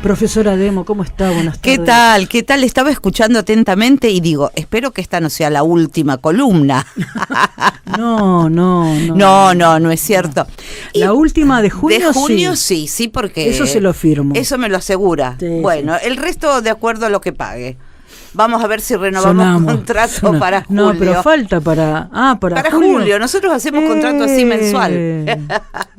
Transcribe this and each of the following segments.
Profesora Demo, ¿cómo está? Buenas tardes. ¿Qué tal? ¿Qué tal? Estaba escuchando atentamente y digo, espero que esta no sea la última columna. No es cierto. La última de junio, sí, porque... Eso se lo firmo. Eso me lo asegura. Sí, bueno, sí. El resto de acuerdo a lo que pague. Vamos a ver si renovamos contrato para julio. No, pero falta para julio. Nosotros hacemos contrato así mensual.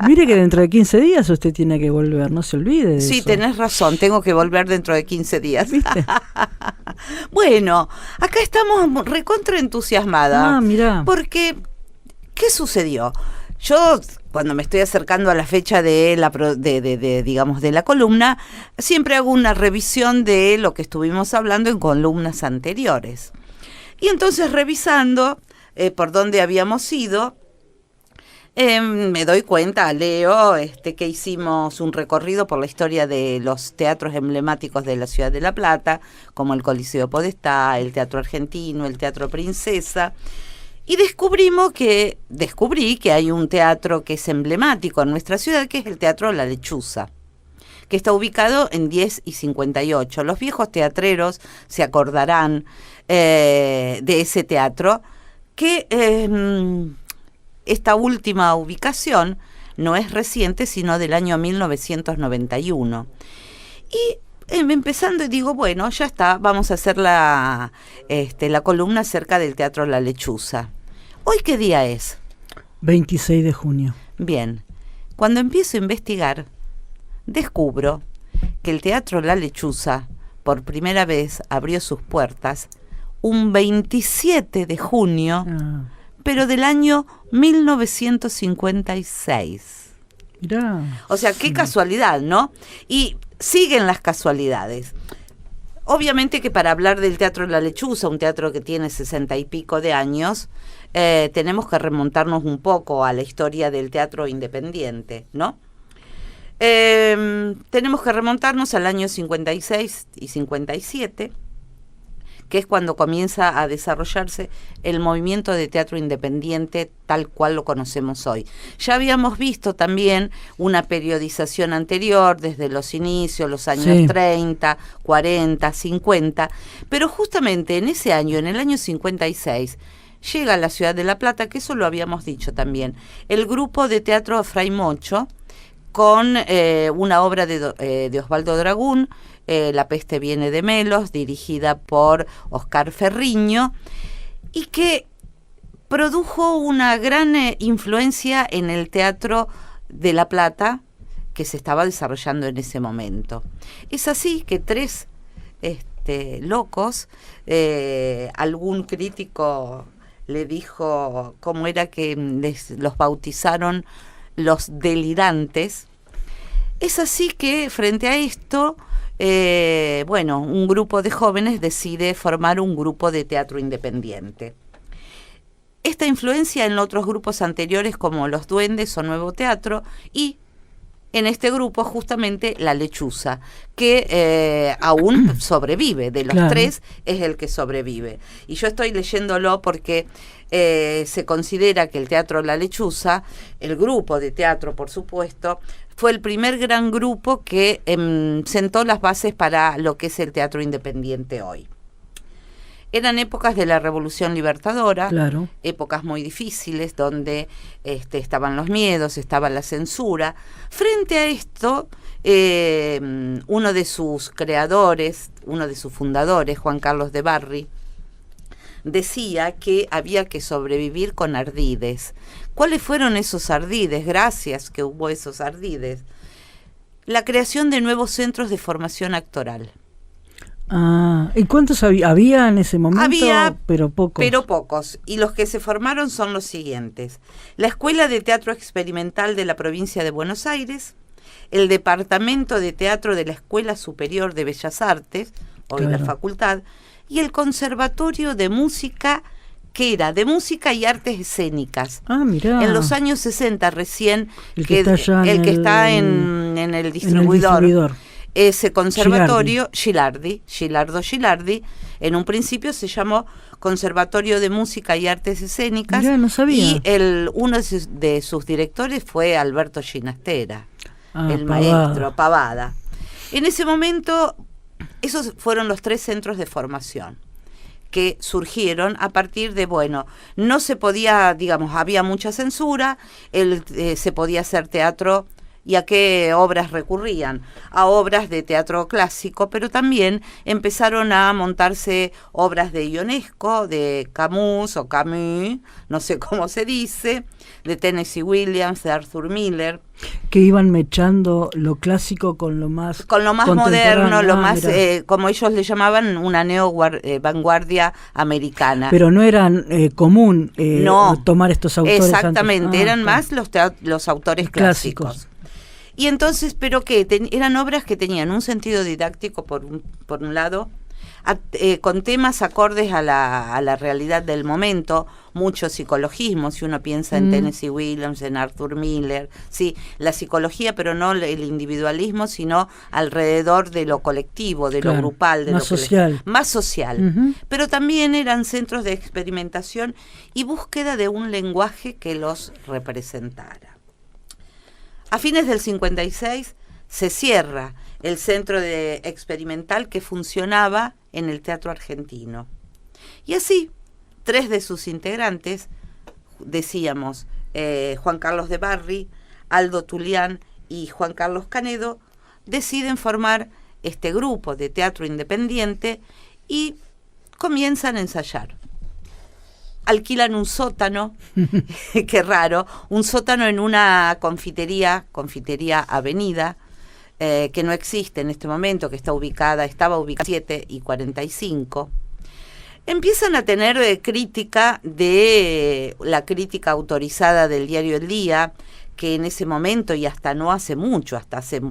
Mire que dentro de 15 días usted tiene que volver, no se olvide de Sí, eso. tenés razón, tengo que volver dentro de 15 días. ¿Viste? Bueno, acá estamos recontra entusiasmada. Ah, mirá. Porque, ¿qué sucedió? Yo, cuando me estoy acercando a la fecha de la columna, siempre hago una revisión de lo que estuvimos hablando en columnas anteriores. Y entonces, revisando por dónde habíamos ido, me doy cuenta, leo que hicimos un recorrido por la historia de los teatros emblemáticos de la ciudad de La Plata, como el Coliseo Podestá, el Teatro Argentino, el Teatro Princesa. Y descubrí que hay un teatro que es emblemático en nuestra ciudad, que es el Teatro La Lechuza, que está ubicado en 10 y 58. Los viejos teatreros se acordarán de ese teatro, que esta última ubicación no es reciente, sino del año 1991. Y empezando, digo, bueno, ya está, vamos a hacer la columna acerca del Teatro La Lechuza. ¿Hoy qué día es? 26 de junio. Bien, cuando empiezo a investigar, descubro que el Teatro La Lechuza por primera vez abrió sus puertas un 27 de junio, pero del año 1956. Mirá. O sea, qué casualidad, ¿no? Y siguen las casualidades. Obviamente que para hablar del Teatro La Lechuza, un teatro que tiene 60 y pico de años, tenemos que remontarnos un poco a la historia del teatro independiente, ¿no? Tenemos que remontarnos al año 56 y 57, que es cuando comienza a desarrollarse el movimiento de teatro independiente tal cual lo conocemos hoy. Ya habíamos visto también una periodización anterior, desde los inicios, los años 30, 40, 50, pero justamente en ese año, en el año 56, llega a la ciudad de La Plata, que eso lo habíamos dicho también, el grupo de teatro Fray Mocho, con una obra de Osvaldo Dragún, La peste viene de Melos, dirigida por Oscar Ferriño, y que produjo una gran influencia en el teatro de La Plata que se estaba desarrollando en ese momento. Es así que tres locos, algún crítico le dijo cómo era que los bautizaron los delirantes. Es así que frente a esto, un grupo de jóvenes decide formar un grupo de teatro independiente. Esta influencia en otros grupos anteriores como Los Duendes o Nuevo Teatro, y en este grupo justamente La Lechuza, que aún sobrevive, de los tres es el que sobrevive. Y yo estoy leyéndolo porque se considera que el Teatro La Lechuza, el grupo de teatro por supuesto, fue el primer gran grupo que sentó las bases para lo que es el teatro independiente hoy. Eran épocas de la Revolución Libertadora, épocas muy difíciles donde estaban los miedos, estaba la censura. Frente a esto, uno de sus creadores, uno de sus fundadores, Juan Carlos de Barry, decía que había que sobrevivir con ardides. ¿Cuáles fueron esos ardides? Gracias que hubo esos ardides. La creación de nuevos centros de formación actoral. ¿Y cuántos había en ese momento? Había, pero pocos. Pero pocos. Y los que se formaron son los siguientes: la Escuela de Teatro Experimental de la Provincia de Buenos Aires, el Departamento de Teatro de la Escuela Superior de Bellas Artes, hoy la Facultad, y el Conservatorio de Música, que era de Música y Artes Escénicas. Mirá. En los años 60 recién, el que está en el distribuidor. Ese conservatorio, Gilardo Gilardi, en un principio se llamó Conservatorio de Música y Artes Escénicas. Mirá, no sabía. Y uno de sus directores fue Alberto Ginastera, el maestro, Pavada. En ese momento, esos fueron los 3 centros de formación que surgieron a partir de, bueno, no se podía, digamos, había mucha censura, se podía hacer teatro. ¿Y a qué obras recurrían? A obras de teatro clásico, pero también empezaron a montarse obras de Ionesco, de Camus o Camus, no sé cómo se dice, de Tennessee Williams, de Arthur Miller. Que iban mechando lo clásico con lo más moderno, lo más, como ellos le llamaban, una vanguardia americana. Pero no eran común no, tomar estos autores. Exactamente, eran más los autores clásicos. Y entonces, pero que eran obras que tenían un sentido didáctico por un lado, con temas acordes a la realidad del momento, mucho psicologismo, si uno piensa en Tennessee Williams, en Arthur Miller, sí, la psicología, pero no el individualismo, sino alrededor de lo colectivo, de lo grupal, de más social. Más social. Pero también eran centros de experimentación y búsqueda de un lenguaje que los representara. A fines del 56 se cierra el centro experimental que funcionaba en el Teatro Argentino. Y así, 3 de sus integrantes, decíamos, Juan Carlos de Barry, Aldo Tulián y Juan Carlos Canedo, deciden formar este grupo de teatro independiente y comienzan a ensayar. Alquilan un sótano, qué raro, un sótano en una confitería Avenida, que no existe en este momento, que estaba ubicada 7 y 45. Empiezan a tener crítica de la crítica autorizada del diario El Día, que en ese momento y hasta no hace mucho, hasta hace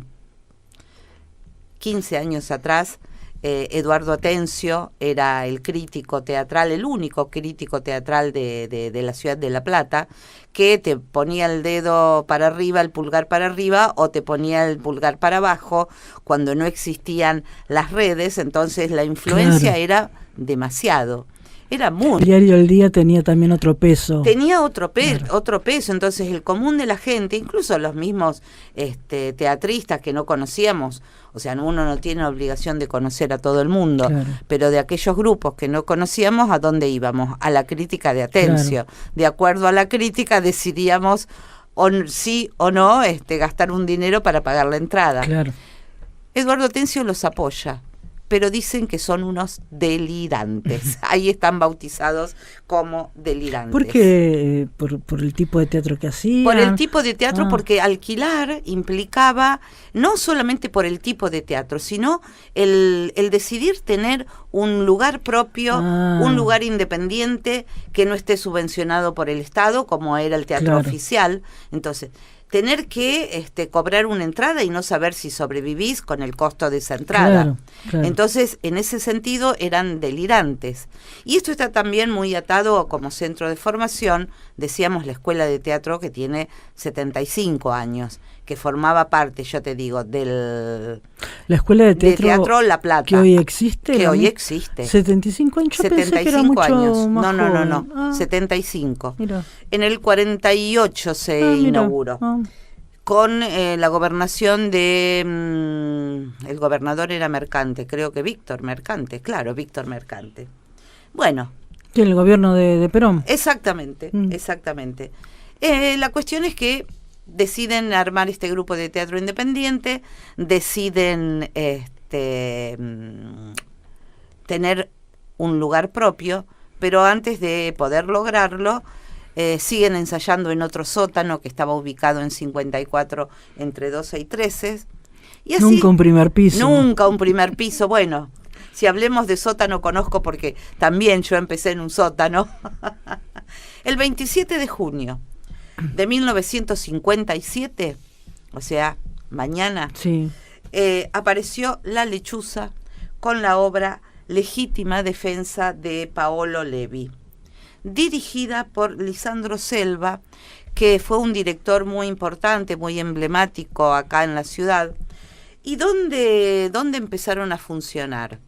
15 años atrás, Eduardo Atencio era el crítico teatral, el único crítico teatral de la ciudad de La Plata, que te ponía el dedo para arriba, el pulgar para arriba, o te ponía el pulgar para abajo cuando no existían las redes, entonces la influencia era demasiado. Era muy... El diario El Día tenía también otro peso. Tenía otro peso, entonces el común de la gente, incluso los mismos teatristas que no conocíamos, o sea, uno no tiene obligación de conocer a todo el mundo, pero de aquellos grupos que no conocíamos, ¿a dónde íbamos? A la crítica de Atencio. De acuerdo a la crítica decidíamos sí o no gastar un dinero para pagar la entrada. Eduardo Atencio los apoya, pero dicen que son unos delirantes. Ahí están bautizados como delirantes. ¿Por qué? ¿Por el tipo de teatro que hacían? Por el tipo de teatro, porque alquilar implicaba, no solamente por el tipo de teatro, sino el decidir tener un lugar propio, un lugar independiente que no esté subvencionado por el Estado, como era el teatro oficial. Entonces, tener que cobrar una entrada y no saber si sobrevivís con el costo de esa entrada. Entonces, en ese sentido, eran delirantes. Y esto está también muy atado como centro de formación, decíamos, la Escuela de Teatro, que tiene 75 años, que formaba parte, yo te digo, la Escuela de Teatro La Plata. ¿Que hoy existe? Que hoy existe. 75 años, 75 años. Más no, 75. Mira. En el 48 se inauguró. Con la gobernación de... el gobernador era Mercante, creo que Víctor Mercante. Bueno. ¿En el gobierno de Perón? Exactamente. La cuestión es que deciden armar este grupo de teatro independiente, deciden tener un lugar propio, pero antes de poder lograrlo, siguen ensayando en otro sótano que estaba ubicado en 54 entre 12 y 13. Y así, nunca un primer piso. Bueno, si hablemos de sótano conozco porque también yo empecé en un sótano. El 27 de junio de 1957, o sea, mañana, apareció La Lechuza con la obra Legítima Defensa de Paolo Levi, dirigida por Lisandro Selva, que fue un director muy importante, muy emblemático acá en la ciudad. ¿Y dónde empezaron a funcionar?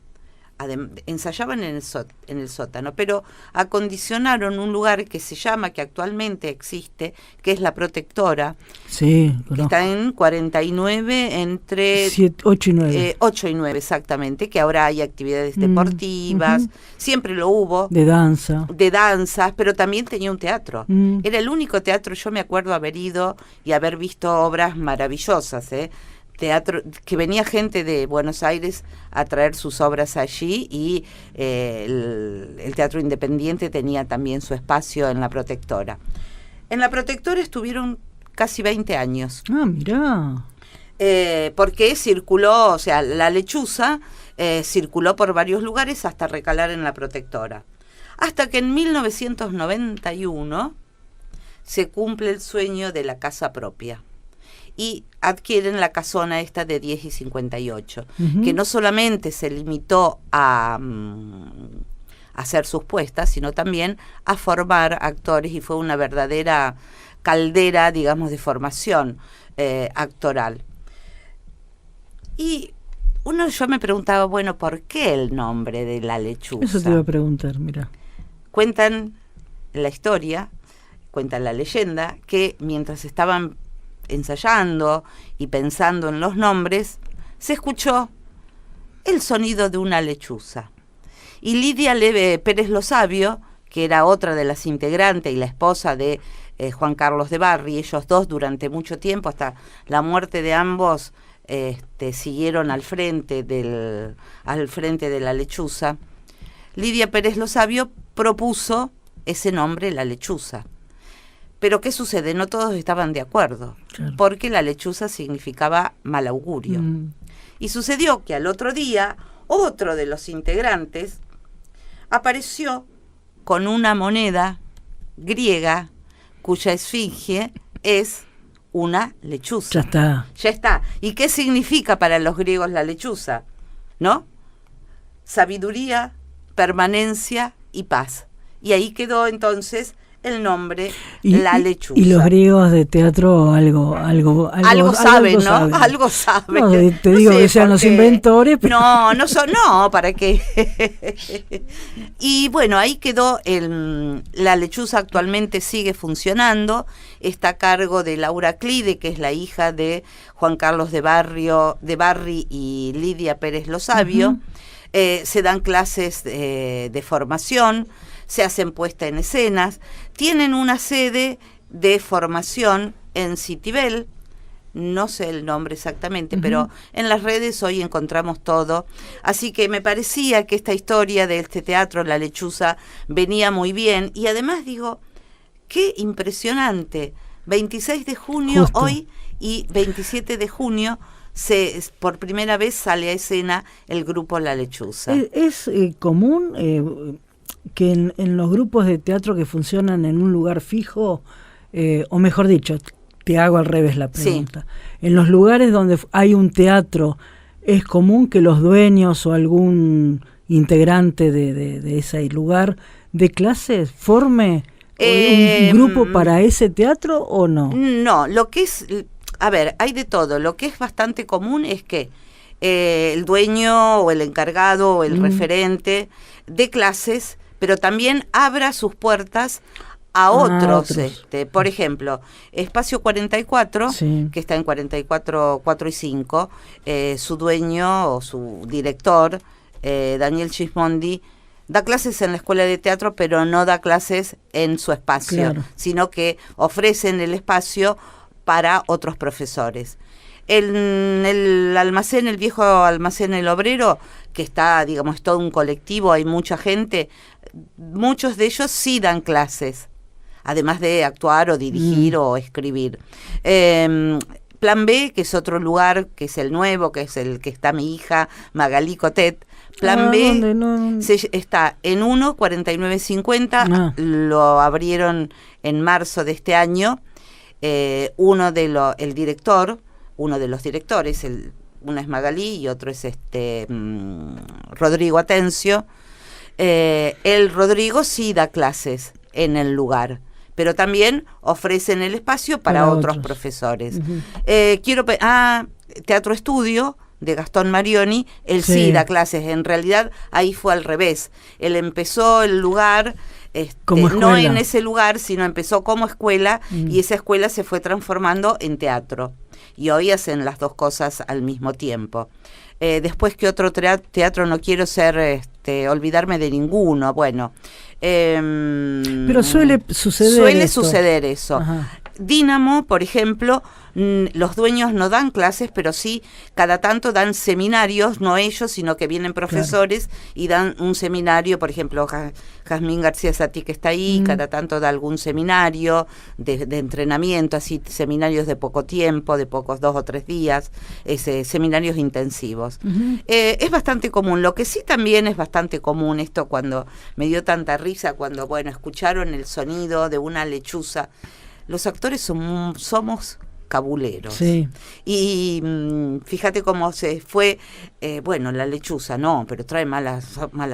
ensayaban en el sótano, pero acondicionaron un lugar que se llama, que actualmente existe, que es La Protectora. Sí, que está en 49 entre 8 y 9. 8 y 9 exactamente, que ahora hay actividades deportivas, siempre lo hubo. De danza. De danzas, pero también tenía un teatro. Era el único teatro, yo me acuerdo haber ido y haber visto obras maravillosas, teatro, que venía gente de Buenos Aires a traer sus obras allí, y el Teatro Independiente tenía también su espacio en La Protectora. En La Protectora estuvieron casi 20 años. Ah, mirá. Porque circuló, o sea, La Lechuza circuló por varios lugares hasta recalar en La Protectora. Hasta que en 1991 se cumple el sueño de la casa propia. Y adquieren la casona esta de 10 y 58, que no solamente se limitó a hacer sus puestas, sino también a formar actores, y fue una verdadera caldera, digamos, de formación actoral. Y yo me preguntaba, bueno, ¿por qué el nombre de La Lechuza? Eso te iba a preguntar, mira. Cuentan la historia, cuentan la leyenda, que mientras estaban ensayando y pensando en los nombres, se escuchó el sonido de una lechuza. Y Lidia Pérez Lo Sabio, que era otra de las integrantes y la esposa de Juan Carlos de Barry, ellos dos durante mucho tiempo, hasta la muerte de ambos, siguieron al frente de La Lechuza. Lidia Pérez Lo Sabio propuso ese nombre, La Lechuza. Pero ¿qué sucede? No todos estaban de acuerdo, claro, porque la lechuza significaba mal augurio. Y sucedió que al otro día, otro de los integrantes apareció con una moneda griega cuya esfinge es una lechuza. Ya está. Ya está. ¿Y qué significa para los griegos la lechuza? ¿No? Sabiduría, permanencia y paz. Y ahí quedó entonces el nombre La Lechuza. Y los griegos de teatro algo saben, ¿no? Algo saben. No, te digo que sean los inventores, pero... No, ¿para qué? Y bueno, ahí quedó La Lechuza. Actualmente sigue funcionando, está a cargo de Laura Clide, que es la hija de Juan Carlos de Barry y Lidia Pérez Lo Sabio. Se dan clases de formación, se hacen puesta en escenas, tienen una sede de formación en Citibel, no sé el nombre exactamente, pero en las redes hoy encontramos todo. Así que me parecía que esta historia de este teatro, La Lechuza, venía muy bien. Y además digo, qué impresionante, 26 de junio Justo. Hoy, y 27 de junio por primera vez sale a escena el grupo La Lechuza. ¿Es común que en los grupos de teatro que funcionan en un lugar fijo, o mejor dicho, te hago al revés la pregunta, sí, en los lugares donde hay un teatro, es común que los dueños o algún integrante de ese lugar de clases forme un grupo para ese teatro o no? No, lo que es... A ver, hay de todo. Lo que es bastante común es que el dueño o el encargado o el referente de clases, pero también abra sus puertas a otros. Por ejemplo, Espacio 44, sí, que está en 44, 4 y 5, su dueño o su director, Daniel Gismondi, da clases en la escuela de teatro, pero no da clases en su espacio, claro, sino que ofrecen el espacio para otros profesores. El almacén, el viejo almacén El Obrero, que está, digamos, todo un colectivo, hay mucha gente, muchos de ellos sí dan clases, además de actuar o dirigir o escribir. Plan B, que es otro lugar, que es el nuevo, que es el que está mi hija, Magalí Cotet. Plan B está en 4950, lo abrieron en marzo de este año. El director, uno de los directores, uno es Magalí y otro es Rodrigo Atencio. El Rodrigo sí da clases en el lugar, pero también ofrecen el espacio para otros profesores. Teatro Estudio, de Gastón Marioni, él sí da clases. En realidad ahí fue al revés. Él empezó el lugar, no en ese lugar, sino empezó como escuela, y esa escuela se fue transformando en teatro. Y hoy hacen las dos cosas al mismo tiempo. Después, que otro teatro, no quiero olvidarme de ninguno. Bueno, pero suele suceder eso. Ajá. Dínamo, por ejemplo, los dueños no dan clases, pero sí cada tanto dan seminarios, no ellos, sino que vienen profesores, claro, y dan un seminario. Por ejemplo, Jazmín García Satie, que está ahí, cada tanto da algún seminario de entrenamiento, así, seminarios de poco tiempo, de pocos 2 o 3 días, seminarios intensivos. Es bastante común. Lo que sí también es bastante común, esto cuando me dio tanta risa, cuando, escucharon el sonido de una lechuza. Los actores somos cabuleros. Sí. Y fíjate cómo se fue, la lechuza, no, pero trae mala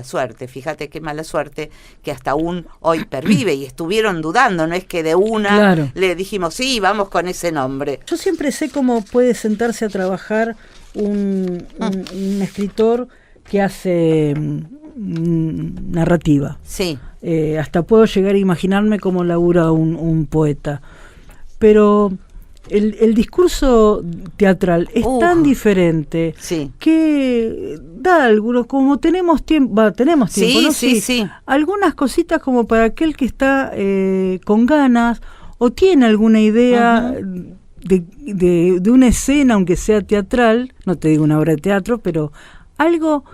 suerte. Fíjate qué mala suerte que hasta aún hoy pervive, y estuvieron dudando, no es que de una, claro, le dijimos, sí, vamos con ese nombre. Yo siempre sé cómo puede sentarse a trabajar un escritor que hace narrativa. Sí. Hasta puedo llegar a imaginarme cómo labura un poeta. Pero el discurso teatral es tan diferente, sí, que da algunos, como tenemos tiempo, sí, ¿no? Sí. Algunas cositas como para aquel que está con ganas o tiene alguna idea de una escena, aunque sea teatral, no te digo una obra de teatro, pero algo,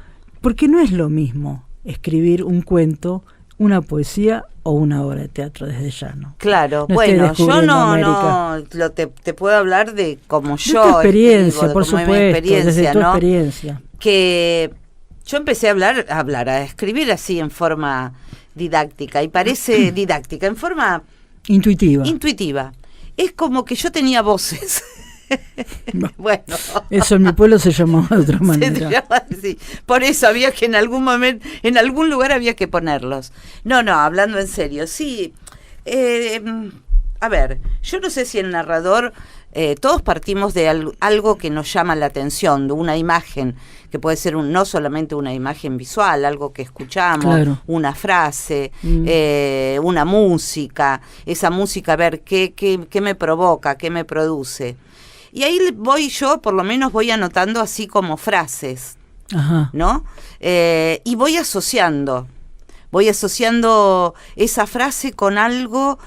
porque no es lo mismo escribir un cuento, una poesía o una obra de teatro, desde ya, ¿no? Claro, bueno, yo no te puedo hablar de cómo yo tu experiencia, escribo, por supuesto, desde tu experiencia. Que yo empecé a escribir así en forma didáctica, y parece didáctica, en forma intuitiva. Es como que yo tenía voces. Bueno, eso en mi pueblo se llamaba de otra manera. Sí. Por eso había que en algún momento, en algún lugar había que ponerlos. No, hablando en serio, sí. A ver, yo no sé si el narrador, todos partimos de algo que nos llama la atención, de una imagen, que puede ser no solamente una imagen visual, algo que escuchamos, claro, una frase, una música, esa música, a ver qué me provoca, qué me produce. Y ahí por lo menos voy anotando así como frases, ajá, ¿no? Y voy asociando esa frase con algo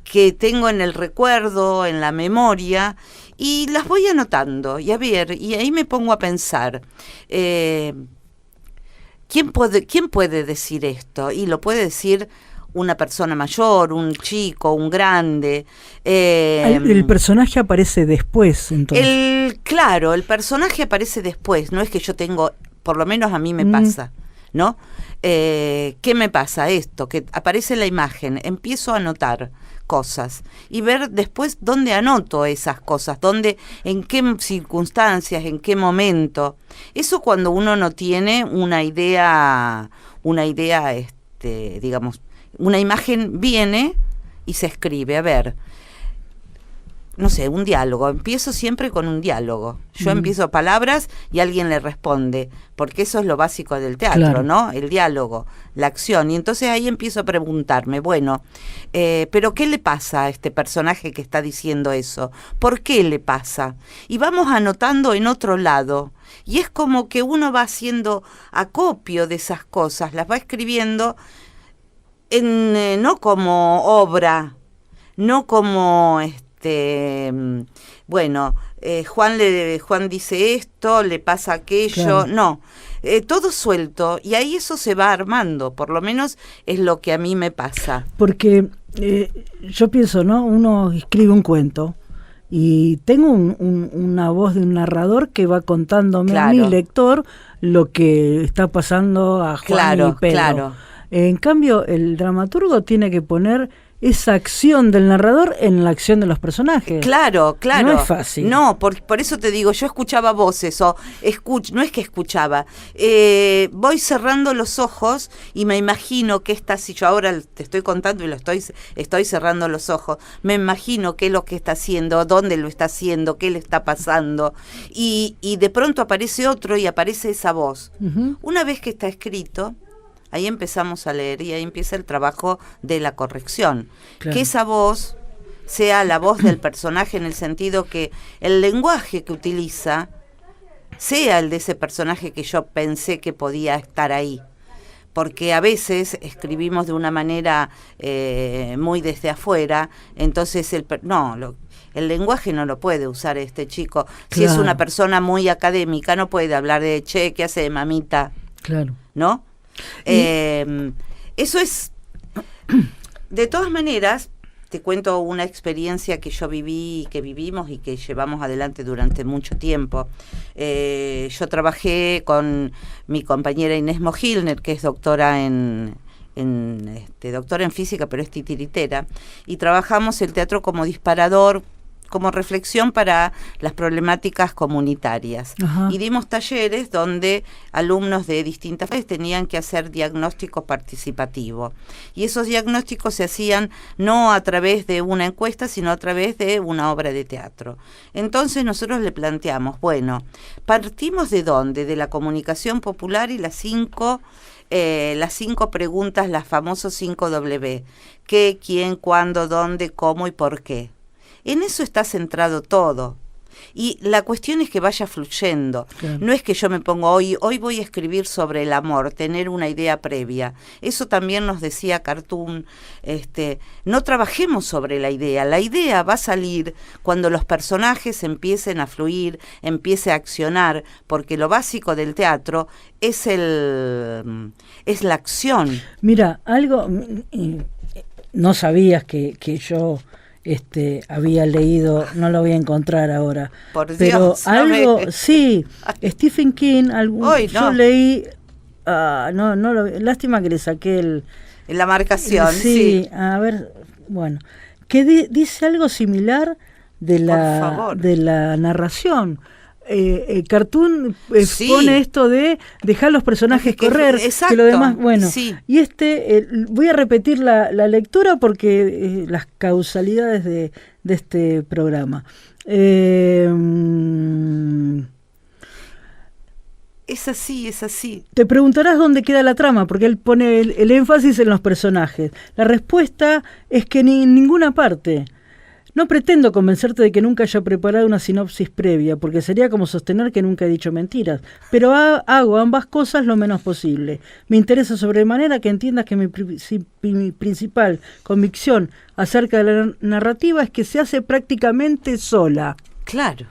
que tengo en el recuerdo, en la memoria, y las voy anotando. Y a ver, y ahí me pongo a pensar, ¿quién puede decir esto? Y lo puede decir una persona mayor, un chico, un grande. El personaje aparece después, entonces. Claro, el personaje aparece después. No es que yo tengo, por lo menos a mí me pasa, ¿no? ¿Qué me pasa? Esto, que aparece la imagen, empiezo a anotar cosas y ver después dónde anoto esas cosas, en qué circunstancias, en qué momento. Eso cuando uno no tiene una idea, digamos, una imagen viene y se escribe. A ver, no sé, un diálogo. Empiezo siempre con un diálogo. Yo empiezo palabras y alguien le responde, porque eso es lo básico del teatro, claro, ¿no? El diálogo, la acción. Y entonces ahí empiezo a preguntarme, pero ¿qué le pasa a este personaje que está diciendo eso? ¿Por qué le pasa? Y vamos anotando en otro lado. Y es como que uno va haciendo acopio de esas cosas, las va escribiendo no como obra, no como Juan dice esto, le pasa aquello, claro, no, todo suelto, y ahí eso se va armando, por lo menos es lo que a mí me pasa. Porque yo pienso, ¿no? Uno escribe un cuento y tengo una voz de un narrador que va contándome, claro, a mi lector lo que está pasando a Juan, claro, y Pedro. Claro. En cambio, el dramaturgo tiene que poner esa acción del narrador en la acción de los personajes. Claro. No es fácil. No, por eso te digo, yo escuchaba voces, no es que escuchaba, voy cerrando los ojos y me imagino que si yo ahora te estoy contando y estoy cerrando los ojos, me imagino qué es lo que está haciendo, dónde lo está haciendo, qué le está pasando, y de pronto aparece otro y aparece esa voz. Uh-huh. Una vez que está escrito, ahí empezamos a leer y ahí empieza el trabajo de la corrección. Claro. Que esa voz sea la voz del personaje, en el sentido que el lenguaje que utiliza sea el de ese personaje que yo pensé que podía estar ahí. Porque a veces escribimos de una manera muy desde afuera, entonces el lenguaje no lo puede usar este chico. Claro. Si es una persona muy académica, no puede hablar de che, ¿qué hace mamita? Claro. ¿No? Eso es, de todas maneras, te cuento una experiencia que yo viví, que vivimos y que llevamos adelante durante mucho tiempo. Yo trabajé con mi compañera Inés Mogilner, que es doctora doctora en física, pero es titiritera, y trabajamos el teatro como disparador, como reflexión para las problemáticas comunitarias. Ajá. Y dimos talleres donde alumnos de distintas edades tenían que hacer diagnóstico participativo. Y esos diagnósticos se hacían no a través de una encuesta, sino a través de una obra de teatro. Entonces nosotros le planteamos, bueno, ¿partimos de dónde? De la comunicación popular y las cinco preguntas, las famosas 5W. ¿Qué, quién, cuándo, dónde, cómo y por qué? En eso está centrado todo. Y la cuestión es que vaya fluyendo. Claro. No es que yo me pongo hoy voy a escribir sobre el amor, tener una idea previa. Eso también nos decía Cartoon, no trabajemos sobre la idea va a salir cuando los personajes empiecen a fluir, empiece a accionar, porque lo básico del teatro es la acción. Mira, algo, no sabías que yo había leído, no lo voy a encontrar ahora, por pero Dios, algo, sí, Stephen King, yo leí, lástima que le saqué la marcación, sí, a ver, bueno, que dice algo similar de la narración. Cartoon pone esto de dejar los personajes correr, exacto, que lo demás, bueno, sí. Y voy a repetir la lectura porque las causalidades de este programa. Es así. Te preguntarás dónde queda la trama, porque él pone el énfasis en los personajes. La respuesta es que ni en ninguna parte. No pretendo convencerte de que nunca haya preparado una sinopsis previa, porque sería como sostener que nunca he dicho mentiras, pero hago ambas cosas lo menos posible. Me interesa sobremanera que entiendas que mi principal convicción acerca de la narrativa es que se hace prácticamente sola. Claro.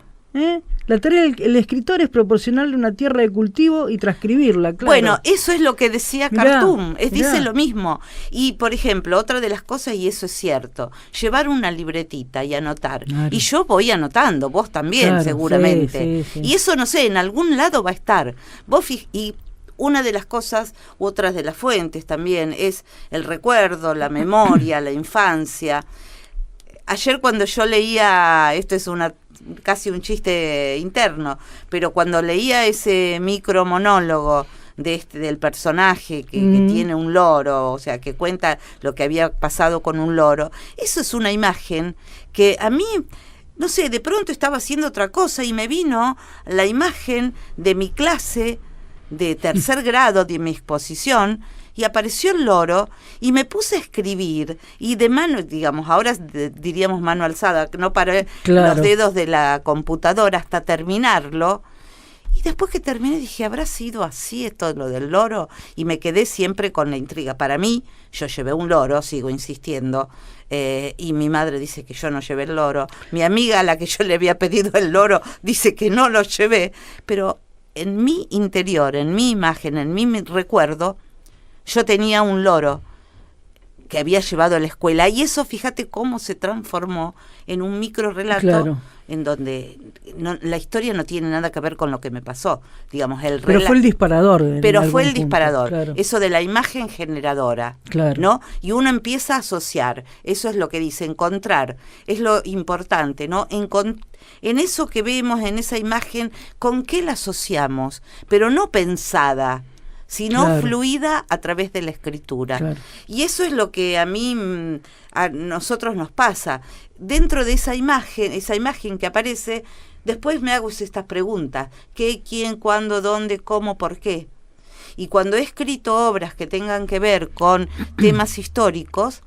La tarea del escritor es proporcionarle una tierra de cultivo y transcribirla, claro. Bueno, eso es lo que decía Cartoon, dice lo mismo. Y, por ejemplo, otra de las cosas, y eso es cierto, llevar una libretita y anotar. Claro. Y yo voy anotando, vos también, claro, seguramente. Sí. Y eso, no sé, en algún lado va a estar. Y una de las cosas, u otras de las fuentes también, es el recuerdo, la memoria, la infancia. Ayer cuando yo leía, esto es casi un chiste interno, pero cuando leía ese micro monólogo del personaje que tiene un loro, o sea, que cuenta lo que había pasado con un loro, eso es una imagen que a mí, no sé, de pronto estaba haciendo otra cosa y me vino la imagen de mi clase de tercer grado, de mi exposición, y apareció el loro y me puse a escribir y de mano, digamos, ahora diríamos mano alzada, no paré los dedos de la computadora hasta terminarlo. Y después que terminé dije, ¿habrá sido así esto lo del loro? Y me quedé siempre con la intriga. Para mí, yo llevé un loro, sigo insistiendo, y mi madre dice que yo no llevé el loro. Mi amiga a la que yo le había pedido el loro dice que no lo llevé. Pero en mi interior, en mi imagen, en mi recuerdo, yo tenía un loro que había llevado a la escuela. Y eso, fíjate cómo se transformó en un micro relato, claro, en donde la historia no tiene nada que ver con lo que me pasó, digamos, pero fue el disparador. Pero fue el disparador, claro. Eso de la imagen generadora, claro, ¿no? Y uno empieza a asociar, eso es lo que dice, encontrar, es lo importante, ¿no? En eso que vemos, en esa imagen, ¿con qué la asociamos? Pero no pensada, sino claro, fluida a través de la escritura. Claro. Y eso es lo que a nosotros nos pasa. Dentro de esa imagen que aparece, después me hago estas preguntas: ¿qué, quién, cuándo, dónde, cómo, por qué? Y cuando he escrito obras que tengan que ver con temas históricos,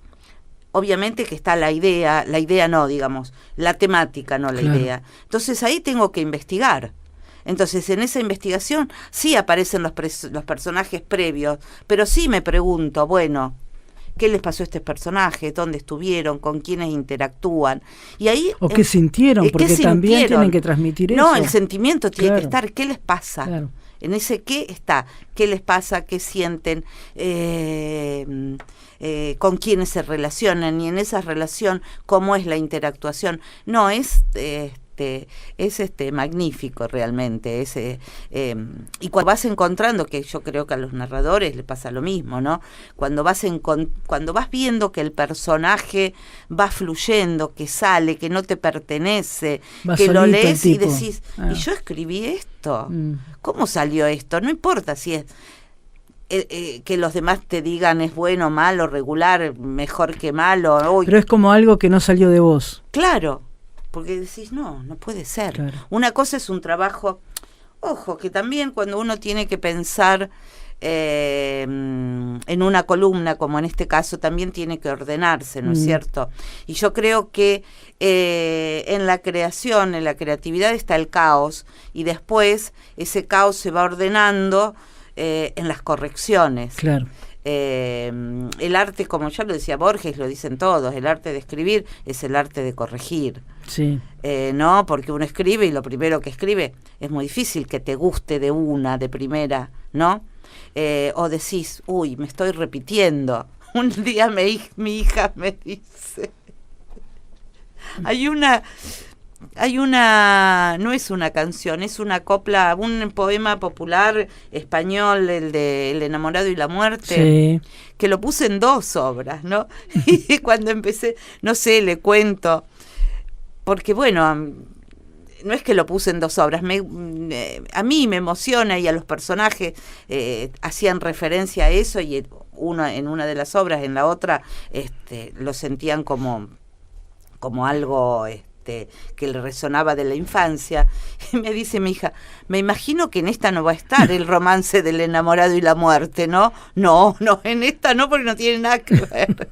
obviamente que está la idea no, digamos, la temática, no la claro. idea. Entonces ahí tengo que investigar. Entonces, en esa investigación sí aparecen los personajes previos, pero sí me pregunto, bueno, ¿qué les pasó a estos personajes? ¿Dónde estuvieron? ¿Con quiénes interactúan? Y ahí, o qué sintieron, porque también tienen que transmitir eso. No, el sentimiento tiene claro. que estar. ¿Qué les pasa? Claro. En ese qué está. ¿Qué les pasa? ¿Qué sienten? Con quiénes se relacionan, y en esa relación cómo es la interactuación. No, es magnífico realmente. Y cuando vas encontrando, que yo creo que a los narradores les pasa lo mismo, ¿no? Cuando vas viendo que el personaje va fluyendo, que sale, que no te pertenece, va que lo lees y tipo. decís, ¿y yo escribí esto? ¿Cómo salió esto? No importa si es que los demás te digan es bueno, malo, regular, mejor que malo. Pero es como algo que no salió de vos. Claro, porque decís, no puede ser. Claro. Una cosa es un trabajo, ojo, que también cuando uno tiene que pensar en una columna, como en este caso, también tiene que ordenarse, ¿no es cierto? Y yo creo que en la creación, en la creatividad está el caos, y después ese caos se va ordenando en las correcciones. Claro. El arte, como ya lo decía Borges, lo dicen todos, el arte de escribir es el arte de corregir. Sí. No, porque uno escribe y lo primero que escribe es muy difícil que te guste de primera, ¿no? O decís, uy, me estoy repitiendo. Un día mi hija me dice, hay una, no es una canción, es una copla, un poema popular español, el de El enamorado y la muerte, sí, que lo puse en 2 obras, ¿no? Y cuando empecé, no sé, le cuento, porque bueno, no es que lo puse en 2 obras, a mí me emociona, y a los personajes hacían referencia a eso, y en una de las obras, en la otra, lo sentían como algo que le resonaba de la infancia. Y me dice mi hija, me imagino que en esta no va a estar el romance del enamorado y la muerte, ¿no? No, en esta no, porque no tiene nada que ver.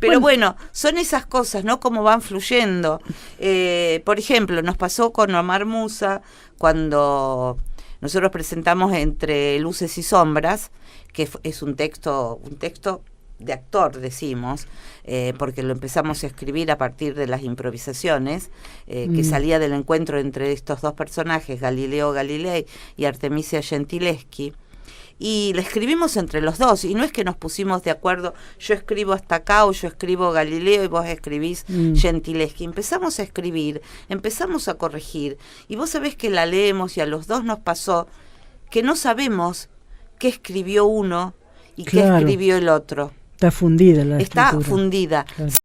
Pero bueno, son esas cosas, ¿no? Como van fluyendo. Por ejemplo, nos pasó con Omar Musa cuando nosotros presentamos Entre luces y sombras, que es un texto de actor, decimos, porque lo empezamos a escribir a partir de las improvisaciones, que salía del encuentro entre estos 2 personajes, Galileo Galilei y Artemisia Gentileschi, y la escribimos entre los 2, y no es que nos pusimos de acuerdo, yo escribo hasta acá o yo escribo Galileo y vos escribís Gentileschi. Empezamos a escribir, empezamos a corregir, y vos sabés que la leemos y a los 2 nos pasó que no sabemos qué escribió uno y qué escribió el otro. Está fundida la escritura. Está fundida. Claro.